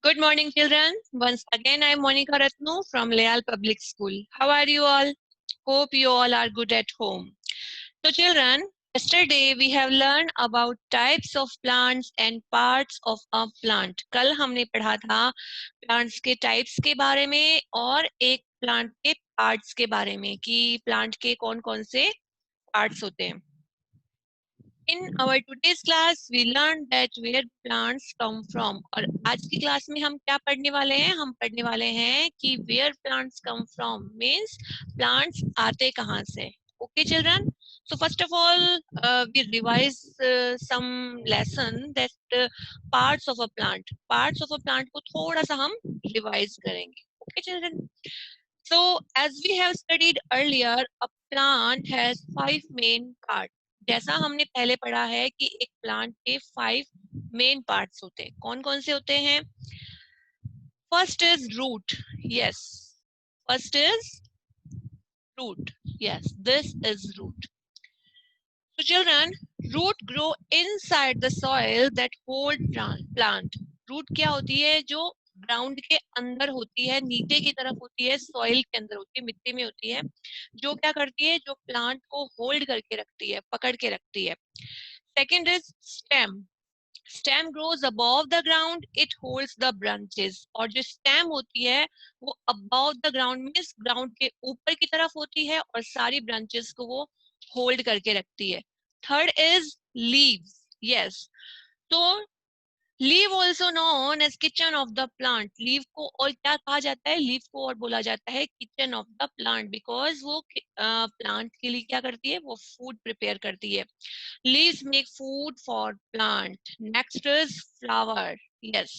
Good morning, children. Once again, I'm Monica Ratnu from Leal Public School. How are you all? Hope you all are good at home. So, children, yesterday we have learned about types of plants and parts of a plant. कल हमने पढ़ा था plants के types के बारे में और एक plant के parts के बारे में कि plant के कौन-कौन से parts होते हैं. In our today's class, we learned that where plants come from. और आज की क्लास में हम क्या पढ़ने वाले हैं? हम पढ़ने वाले हैं कि where plants come from means plants आते कहाँ से. Okay, children. So first of all, we revise some lesson that parts of a plant. Parts of a plant को थोड़ा सा हम revise करेंगे. Okay, children. So as we have studied earlier, a plant has 5 main parts. जैसा हमने पहले पढ़ा है कि एक प्लांट के 5 मेन पार्ट्स होते हैं. कौन कौन से होते हैं? First is root. Yes, first is root. Yes, this is root. So children, root grow inside the soil that hold plant. Root क्या होती है? जो ग्राउंड के अंदर होती है, नीचे की तरफ होती है, सॉइल के अंदर होती है, मिट्टी में होती है, जो क्या करती है? जो प्लांट को होल्ड करके रखती है, पकड़ के रखती है. Second is stem. Stem grows above the ground, it holds the branches. और जो स्टेम होती है वो above the ground means ground के ऊपर की तरफ होती है और सारी ब्रांचेस को वो होल्ड करके रखती है. Third is leaves. यस, तो leave also known as kitchen of the plant. Leave को और क्या कहा जाता है? लीव को और बोला जाता है kitchen of the plant, because वो प्लांट के लिए क्या करती है? वो फूड प्रिपेयर करती है. Leaves make food for plant. Next is flower. Yes.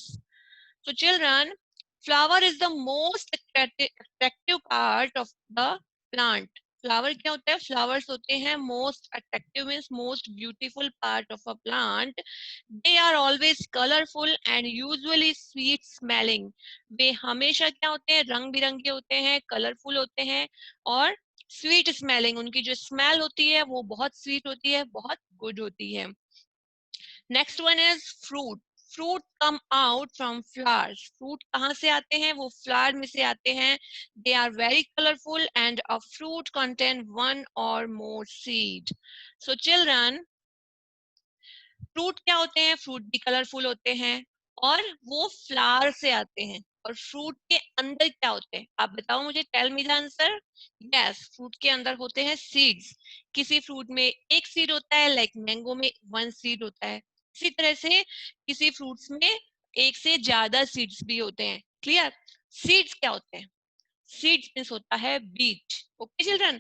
So children, flower is the most attractive part of the plant. Flower क्या होता है? Flowers होते हैं most attractive means most beautiful part of a plant. They are always colorful and usually sweet smelling. वे हमेशा क्या होते हैं? रंग बिरंगे होते हैं, कलरफुल होते हैं और स्वीट स्मेलिंग. उनकी जो स्मेल होती है वो बहुत स्वीट होती है, बहुत गुड होती है. Next one is fruit. Fruit come out from flowers. Fruit कहाँ से आते हैं? वो फ्लावर में से आते हैं. They are very colourful and a fruit contain one or more seed. So children, fruit क्या होते हैं? फ्रूट भी कलरफुल होते हैं और वो फ्लावर से आते हैं. और फ्रूट के अंदर क्या होते हैं? आप बताओ मुझे, tell me the answer. Yes, fruit के अंदर होते हैं सीड्स. किसी फ्रूट में एक सीड होता है, लाइक मैंगो में वन सीड होता है. इसी तरह से किसी फ्रूट्स में एक से ज्यादा सीड्स भी होते हैं. क्लियर? सीड्स क्या होते हैं? सीड्स मींस होता है बीज. Okay children,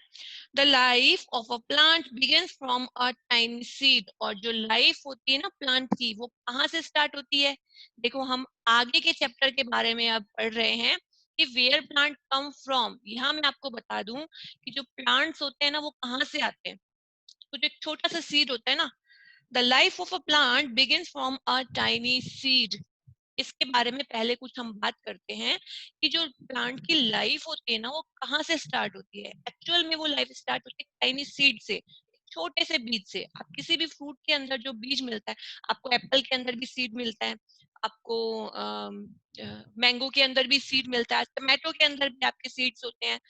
the life of a plant begins from a tiny seed. और जो लाइफ होती है ना प्लांट की, वो कहाँ से स्टार्ट होती है? देखो, हम आगे के चैप्टर के बारे में अब पढ़ रहे हैं कि वेयर प्लांट कम फ्रॉम. यहाँ मैं आपको बता दूं कि जो प्लांट्स होते हैं ना वो कहाँ से आते हैं. तो जो छोटा सा सीड होता है ना, the life of a plant begins from a tiny seed. इसके बारे में पहले कुछ हम बात करते हैं कि जो प्लांट की लाइफ होती है ना वो कहाँ से स्टार्ट होती है. एक्चुअल में वो लाइफ स्टार्ट होती है टाइनी सीड से, छोटे से बीज से. आप किसी भी फ्रूट के अंदर जो बीज मिलता है, आपको एप्पल के अंदर भी सीड मिलता है, आपको मैंगो के अंदर भी सीड मिलता है, टमाटो के अंदर भी आपके सीड्स होते हैं.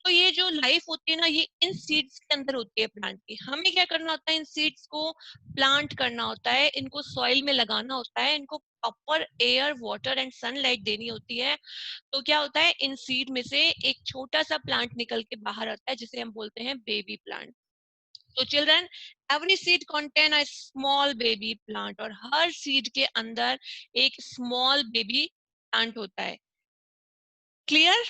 तो ये जो लाइफ होती है ना, ये इन सीड्स के अंदर होती है प्लांट की. हमें क्या करना होता है? इन सीड्स को प्लांट करना होता है, इनको सॉइल में लगाना होता है, इनको proper air, water and sunlight देनी होती है. तो क्या होता है? इन सीड में से एक छोटा सा प्लांट निकल के बाहर आता है जिसे हम बोलते हैं बेबी प्लांट. तो children, every seed contain a small baby plant. और हर सीड के अंदर एक स्मॉल बेबी प्लांट होता है. Clear?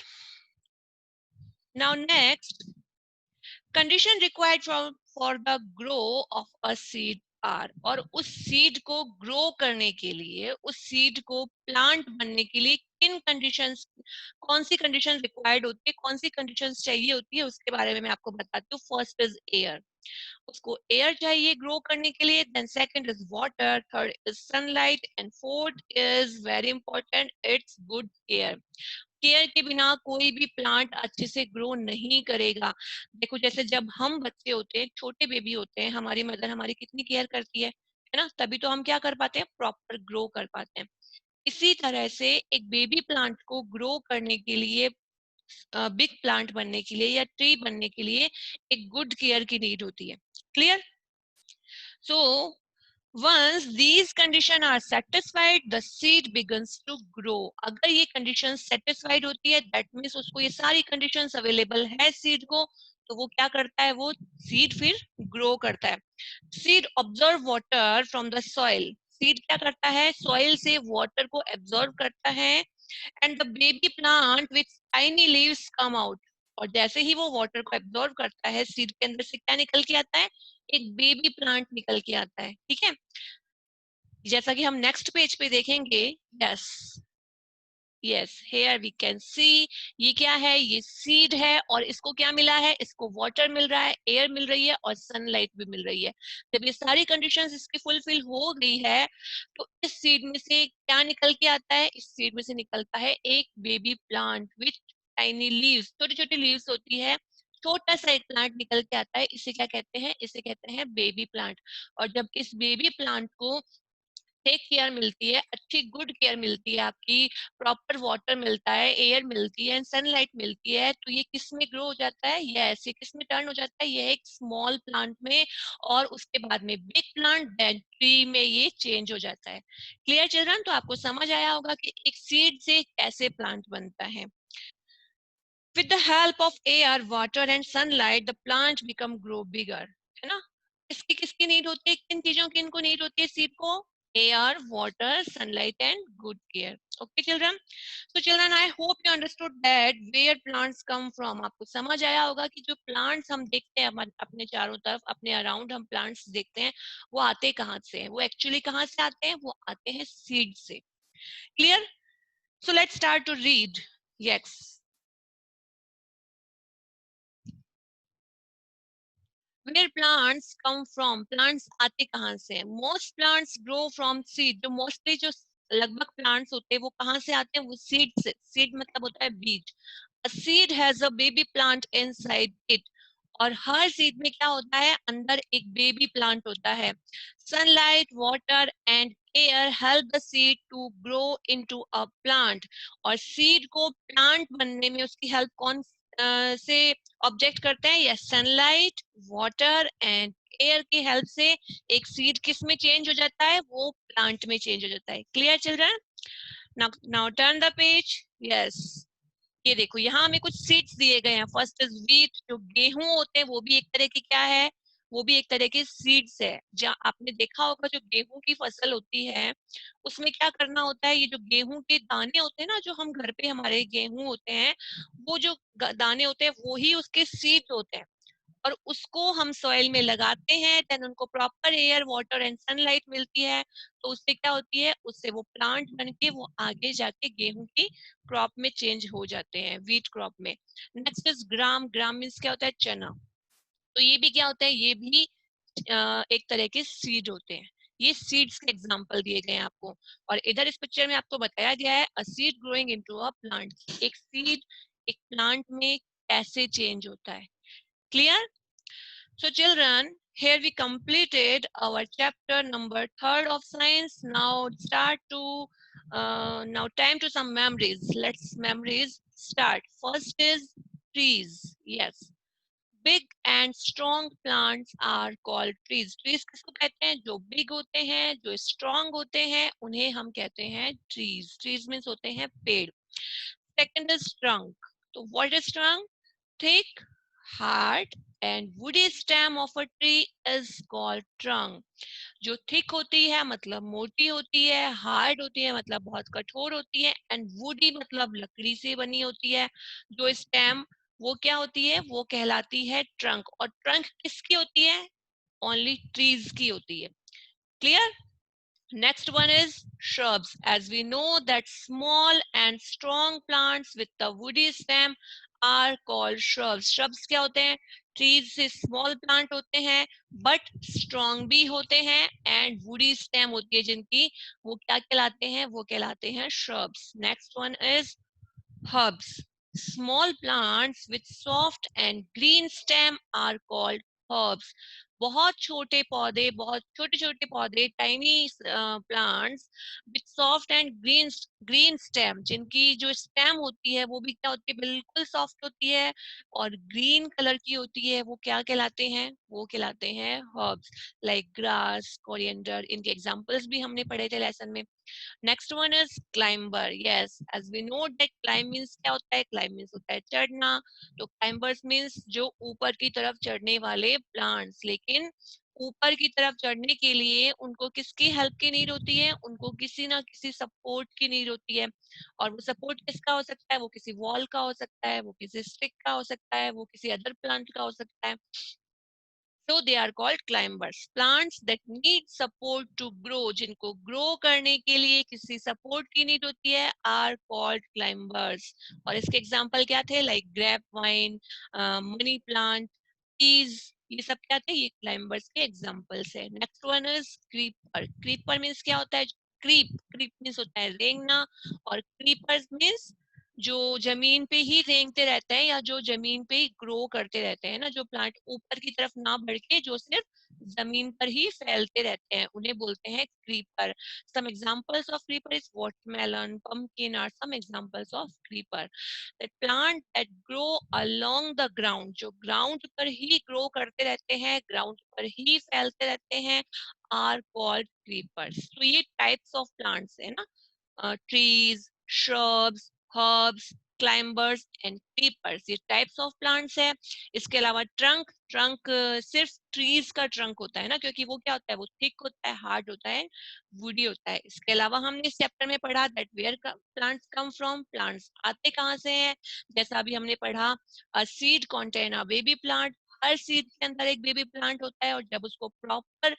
Now next, condition required for the grow of a seed are. और उस सीड को ग्रो करने के लिए, उस सीड को प्लांट बनने के लिए किन कंडीशंस, कौन सी कंडीशन रिक्वायर्ड होती है, कौन सी कंडीशंस चाहिए होती है, उसके बारे में मैं आपको बताती हूँ. First is air. उसको एयर चाहिए ग्रो करने के लिए. Then second is water, third is sunlight and fourth is very important, it's good air. Care के बिना कोई भी प्लांट अच्छे से ग्रो नहीं करेगा. देखो, जैसे जब हम बच्चे होते हैं, छोटे बेबी होते हैं, हमारी मदर हमारी कितनी केयर करती है ना, तभी तो हम क्या कर पाते हैं? प्रॉपर ग्रो कर पाते हैं. इसी तरह से एक बेबी प्लांट को ग्रो करने के लिए, बिग प्लांट बनने के लिए या ट्री बनने के लिए एक गुड केयर की नीड होती है. Clear? So once these conditions are satisfied, the seed begins to grow. अगर ये conditions satisfied होती है, that means उसको ये सारी conditions available है seed को, तो वो क्या करता है, वो seed फिर grow करता है. Seed absorb water from the soil. Seed क्या करता है, soil से water को absorb करता है, and the baby plant with tiny leaves come out. और जैसे ही वो water को absorb करता है, seed के अंदर से क्या निकल के आता है, एक बेबी प्लांट निकल के आता है. ठीक है, जैसा कि हम नेक्स्ट पेज पे देखेंगे. Yes, yes, here we can see, ये क्या है, ये सीड है, और इसको क्या मिला है, इसको वाटर मिल रहा है, एयर मिल रही है, और सनलाइट भी मिल रही है. जब ये सारी कंडीशंस इसकी फुलफिल हो गई है, तो इस सीड में से क्या निकल के आता है, इस सीड में से निकलता है एक baby plant with tiny leaves. छोटी छोटी लीव्स होती है, छोटा सा एक प्लांट निकल के आता है. इसे क्या कहते हैं, इसे कहते हैं बेबी प्लांट. और जब इस बेबी प्लांट को टेक केयर मिलती है, अच्छी गुड केयर मिलती है, आपकी प्रॉपर वाटर मिलता है, एयर मिलती है, सनलाइट मिलती है, तो ये किस में ग्रो हो जाता है, यस, ये किस में टर्न हो जाता है, ये एक स्मॉल प्लांट में, और उसके बाद में बिग प्लांट, देन ट्री में ये चेंज हो जाता है. Clear children? तो आपको समझ आया होगा कि एक सीड से कैसे प्लांट बनता है. With the help of air, water and sunlight, the plant become grow bigger. है ना? इसकी किसकी नीड होती है, किन चीजों की इनको नीड होती है सीड को, air, water, sunlight and good care. Okay children? So children, I hope you understood that where plants come from. आपको समझ आया होगा कि जो plants हम देखते हैं अपने चारों तरफ, अपने अराउंड हम plants देखते हैं, वो आते कहाँ से हैं, वो एक्चुअली कहाँ से आते हैं, वो आते हैं सीड से. Clear? So let's start to read. Yes. Where plants come from, plants आते कहाँ से हैं? Most plants grow from seed. जो mostly जो लगभग plants होते हैं वो कहाँ से आते हैं, वो seed से. Seed मतलब होता है बीज. A seed has a baby plant inside it. और हर सीड में क्या होता है, अंदर एक बेबी प्लांट होता है. Sunlight, water and air help the seed to grow into a plant. और सीड को प्लांट बनने में उसकी हेल्प कौन से ऑब्जेक्ट करते हैं, या सनलाइट, वाटर एंड एयर की हेल्प से एक सीड किस में चेंज हो जाता है, वो प्लांट में चेंज हो जाता है. Clear children? Now turn the page. Yes, ये देखो यहाँ हमें कुछ सीड्स दिए गए हैं. First is wheat. जो गेहूं होते हैं वो भी एक तरह की क्या है, वो भी एक तरह के सीड्स है. जहाँ आपने देखा होगा जो गेहूं की फसल होती है, उसमें क्या करना होता है, ये जो गेहूं के दाने होते हैं ना, जो हम घर पे हमारे गेहूं होते हैं, वो जो दाने होते हैं वो ही उसके सीड होते हैं. और उसको हम सॉइल में लगाते हैं, देन उनको proper air, water and sunlight मिलती है, तो उससे क्या होती है, उससे वो प्लांट बन के वो आगे जाके गेहूं की क्रॉप में चेंज हो जाते हैं, व्हीट क्रॉप में. Next is gram. Gram means क्या होता है, चना. तो ये भी क्या होता है, ये भी एक तरह के सीड होते हैं. ये सीड्स के एग्जांपल दिए गए हैं आपको. और इधर इस पिक्चर में आपको बताया गया है a seed growing into a plant. एक सीड एक प्लांट में कैसे चेंज होता है. Clear? So children, here we completed our chapter number 3rd of science. Now start to, now time to some memories. Let's memories start. First is trees. Yes. Big and strong plants are called trees. Trees किसको कहते हैं, जो big होते हैं, जो strong होते हैं, उन्हें हम कहते हैं trees. Trees means होते हैं पेड़. Second is trunk. So what is trunk? Thick, hard and woody stem of a tree is called trunk. जो thick होती है मतलब मोटी होती है, hard होती है मतलब बहुत कठोर होती है, and woody मतलब लकड़ी से बनी होती है. जो stem वो क्या होती है, वो कहलाती है trunk. और trunk किसकी होती है, only trees की होती है. Clear? Next one is shrubs. As we know that small and strong plants with the woody stem are called shrubs. Shrubs क्या होते हैं, trees से small plant होते हैं but strong भी होते हैं, and woody stem होती है जिनकी, वो क्या कहलाते हैं, वो कहलाते हैं shrubs. Next one is herbs. Small plants with soft and green stem are called herbs. बहुत छोटे पौधे, बहुत छोटे छोटे पौधे, tiny plants with soft and green stem, जिनकी जो स्टेम होती है वो भी क्या होती है, बिल्कुल सॉफ्ट होती है और ग्रीन कलर की होती है। वो क्या कहलाते हैं, वो कहलाते हैं हर्ब्स, लाइक ग्रास, कोरिएंडर। इनके एग्जांपल्स भी हमने पढ़े थे लेसन में। Next one is climber. Yes, as we know that climb means क्या होता है, क्लाइंब मींस होता है चढ़ना। तो क्लाइंबर्स मींस जो ऊपर की तरफ चढ़ने वाले प्लांट्स। लेकिन ऊपर की तरफ चढ़ने के लिए उनको किसकी हेल्प की नीड होती है, उनको किसी ना किसी सपोर्ट की नीड होती है। और वो सपोर्ट किसका हो सकता है, वो किसी वॉल का हो सकता है, वो किसी स्टिक का हो सकता है, वो किसी अदर प्लांट का हो सकता है। So they are called climbers. Plants that need support to grow, जिनको grow करने के लिए किसी support की need होती है, are called climbers. और इसके example क्या थे, like grapevine, money plant, trees, ये सब क्या थे, ये climbers के examples है. Next one is creeper. Creeper means क्या होता है, creep means होता है रेंगना, और creepers means जो जमीन पे ही रेंगते रहते हैं या जो जमीन पे ही ग्रो करते रहते हैं ना, जो प्लांट ऊपर की तरफ ना बढ़ के जो सिर्फ जमीन पर ही फैलते रहते हैं, उन्हें बोलते हैं creeper. Some examples of creeper is watermelon, pumpkin are some examples of creeper. That plant that grow along the ground, जो ग्राउंड पर ही ग्रो करते रहते हैं, ग्राउंड पर ही फैलते रहते हैं, आर कॉल्ड क्रीपर्स. तो ये टाइप्स ऑफ प्लांट्स है ना, trees, shrubs, herbs, climbers and creepers, ये टाइप्स ऑफ प्लांट्स है. इसके अलावा ट्रंक सिर्फ ट्रीज का ट्रंक होता है ना, क्योंकि वो क्या होता है, वो थिक होता है, हार्ड होता है, वुडी होता है. इसके अलावा हमने इस चैप्टर में पढ़ा that where plants come from, plants आते कहाँ से हैं. जैसा अभी हमने पढ़ा, a seed contain a baby plant, हर सीड के अंदर एक बेबी प्लांट होता है, और जब उसको प्रॉपर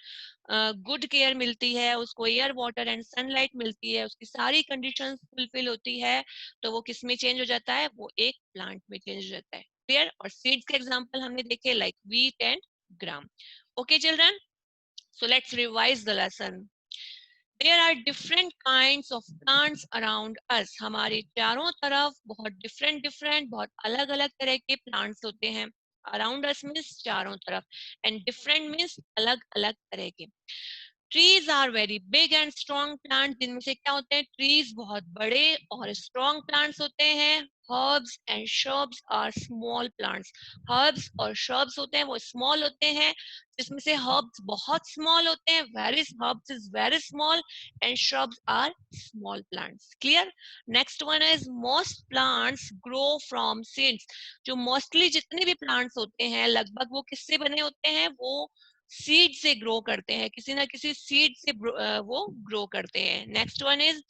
गुड केयर मिलती है, उसको एयर वाटर एंड सनलाइट मिलती है, उसकी सारी कंडीशंस फुलफिल होती है, तो वो किस में चेंज हो जाता है, वो एक प्लांट में चेंज हो जाता है. क्लियर. और सीड्स के एग्जांपल हमने देखे like wheat and gram. Okay children, so let's revise the lesson. There are different kinds of plants around us. हमारे चारों तरफ बहुत different बहुत अलग अलग तरह के plants होते हैं. Around us means चारों तरफ, and different means अलग अलग तरह के. Trees are very big and strong plant, जिनमें से क्या होते हैं, ट्रीज बहुत बड़े और स्ट्रॉन्ग प्लांट्स होते हैं. Herbs and shrubs are small plants. Herbs और श्रब्स होते हैं वो स्मॉल होते हैं, जिसमें से हर्ब्स बहुत स्मॉल होते हैं, very herbs is very small, and shrubs are small plants. Clear. Next one is most plants grow from seeds. जो मोस्टली जितने भी प्लांट्स होते हैं लगभग वो किससे बने होते हैं, वो सीड से ग्रो करते हैं, किसी ना किसी सीड से वो ग्रो करते हैं. Next one is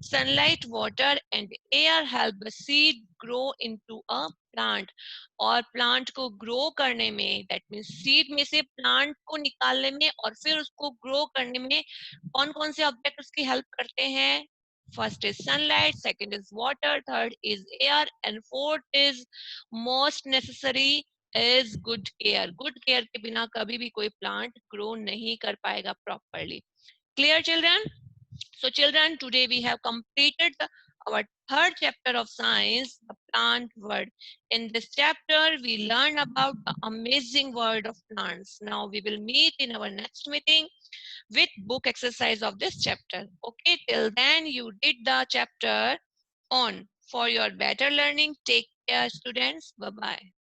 sunlight, water and air help the seed grow into a plant. और प्लांट को ग्रो करने में, दैट मींस सीड में से प्लांट को निकालने में और फिर उसको ग्रो करने में कौन कौन से ऑब्जेक्ट उसकी हेल्प करते हैं. First is sunlight, second is water, third is air, and fourth is most necessary is good care. Good care के बिना कभी भी कोई प्लांट ग्रो नहीं कर पाएगा properly. Clear children. So children, today we have completed our third chapter of science, the plant world. In this chapter, we learn about the amazing world of plants. Now we will meet in our next meeting with book exercise of this chapter. Okay, till then you did the chapter on. For your better learning, take care students. Bye-bye.